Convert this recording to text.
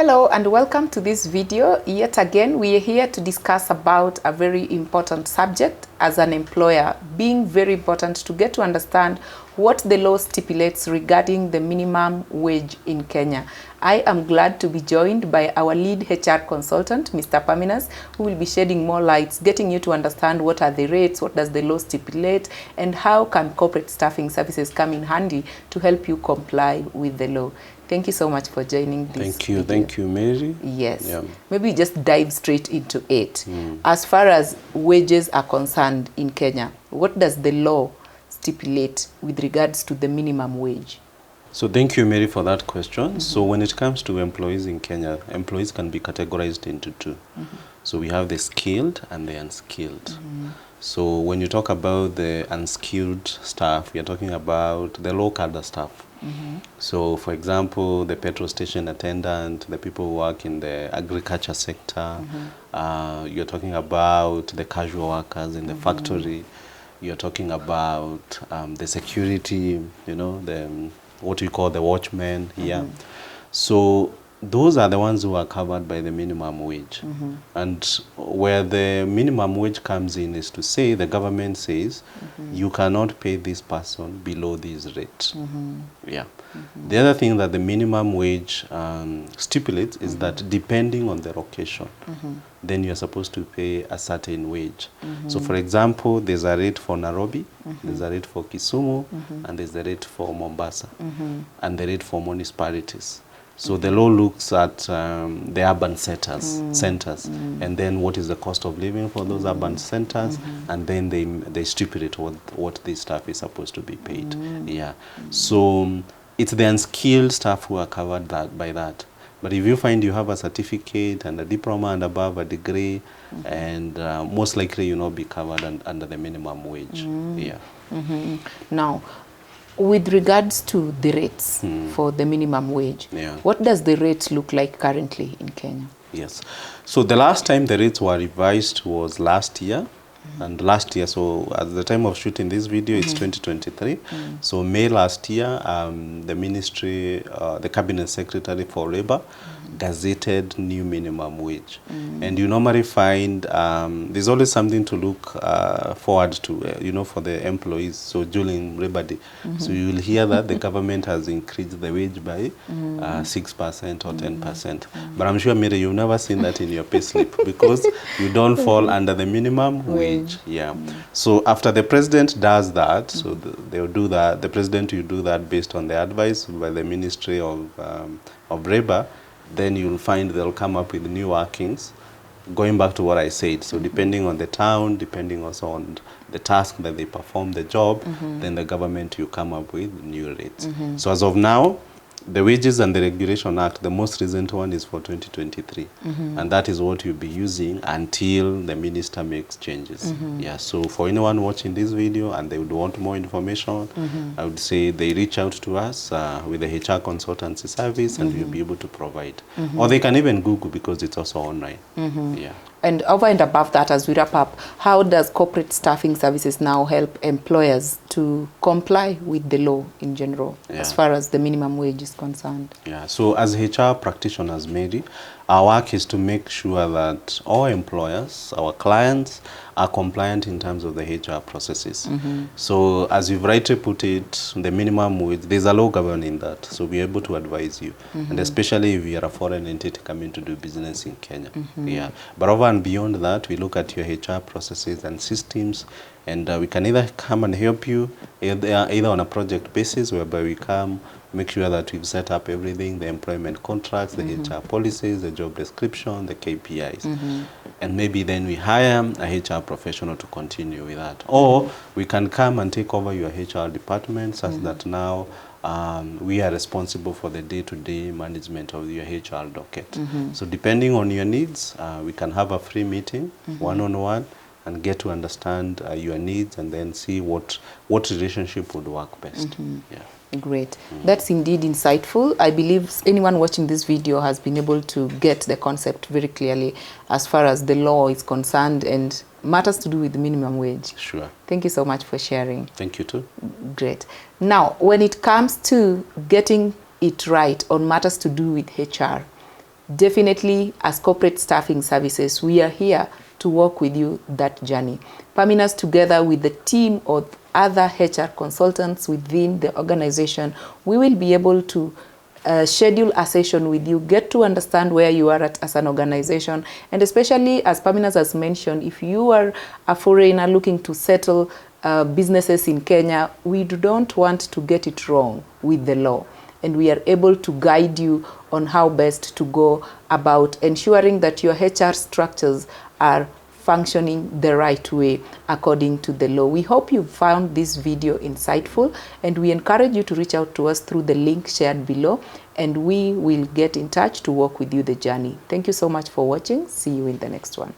Hello and welcome to this video. Yet again, we are here to discuss about a very important subject as an employer, being very important to get to understand what the law stipulates regarding the minimum wage in Kenya. I am glad to be joined by our lead HR consultant, Mr. Paminas, who will be shedding more lights, getting you to understand what are the rates, what does the law stipulate, and how can corporate staffing services come in handy to help you comply with the law. Thank you so much for joining this video. Thank you, Mary. Yes. Yeah. Maybe just dive straight into it. As far as wages are concerned in Kenya, what does the law stipulate with regards to the minimum wage? So thank you, Mary, for that question. So when it comes to employees in Kenya, employees can be categorized into two. So we have the skilled and the unskilled. So when you talk about the unskilled staff, you're talking about the low cadre staff. So for example, the petrol station attendant, the people who work in the agriculture sector, you're talking about the casual workers in the factory, you're talking about the security, you know, the what we call the watchmen here. So those are the ones who are covered by the minimum wage. And where the minimum wage comes in is to say, the government says, you cannot pay this person below this rate. Yeah. The other thing that the minimum wage stipulates is that depending on the location, then you're supposed to pay a certain wage. So for example, there's a rate for Nairobi, there's a rate for Kisumu, and there's a rate for Mombasa, and the rate for municipalities. So the law looks at the urban centers, and then what is the cost of living for those urban centers, and then they stipulate what this staff is supposed to be paid. Yeah. So it's the unskilled staff who are covered by that. But if you find you have a certificate and a diploma and above a degree, and most likely you'll not be covered under the minimum wage. Yeah. Now, with regards to the rates for the minimum wage, what does the rate look like currently in Kenya? Yes. So the last time the rates were revised was last year. And last year, so at the time of shooting this video, it's 2023. So May last year, the ministry, the cabinet secretary for labor, gazetted new minimum wage. And you normally find there's always something to look forward to, you know, for the employees. So during Labor Day, so you will hear that the government has increased the wage by 6% or 10%. But I'm sure, Mary, you've never seen that in your payslip because you don't fall under the minimum wage. Yeah. So after the president does that, so they'll do that. The president will do that based on the advice by the Ministry of Labor. Then you'll find they'll come up with new workings, going back to what I said. So depending on the town, depending also on the task that they perform the job, then the government will come up with new rates. So as of now, the Wages and the Regulation Act, the most recent one is for 2023. And that is what you'll be using until the minister makes changes. Yeah, so for anyone watching this video and they would want more information, I would say they reach out to us with the HR consultancy service and we'll be able to provide. Or they can even Google because it's also online. Yeah. And over and above that, as we wrap up, how does corporate staffing services now help employers to comply with the law in general, as far as the minimum wage is concerned? Yeah, so as HR practitioners, Mary, our work is to make sure that all employers, our clients, are compliant in terms of the HR processes. So as you've rightly put it, the minimum wage, there's a law governing that, so we're able to advise you. And especially if you're a foreign entity coming to do business in Kenya. Yeah. But over and beyond that, we look at your HR processes and systems, and we can either come and help you, either on a project basis, whereby we come, make sure that we've set up everything, the employment contracts, the HR policies, the job description, the KPIs. And maybe then we hire a HR professional to continue with that. Or we can come and take over your HR department such that now we are responsible for the day-to-day management of your HR docket. So depending on your needs, we can have a free meeting, one-on-one, and get to understand your needs and then see what relationship would work best. Yeah. Great. That's indeed insightful. I believe anyone watching this video has been able to get the concept very clearly as far as the law is concerned and matters to do with the minimum wage. Sure. Thank you so much for sharing. Thank you too. Great. Now, when it comes to getting it right on matters to do with HR, definitely as corporate staffing services, we are here to work with you that journey. Paminas, together with the team of other HR consultants within the organization, we will be able to schedule a session with you, get to understand where you are at as an organization, and especially, as Paminas has mentioned, if you are a foreigner looking to settle businesses in Kenya, we don't want to get it wrong with the law, and we are able to guide you on how best to go about ensuring that your HR structures are functioning the right way according to the law. We hope you found this video insightful, and we encourage you to reach out to us through the link shared below, and we will get in touch to walk with you the journey. Thank you so much for watching. See you in the next one.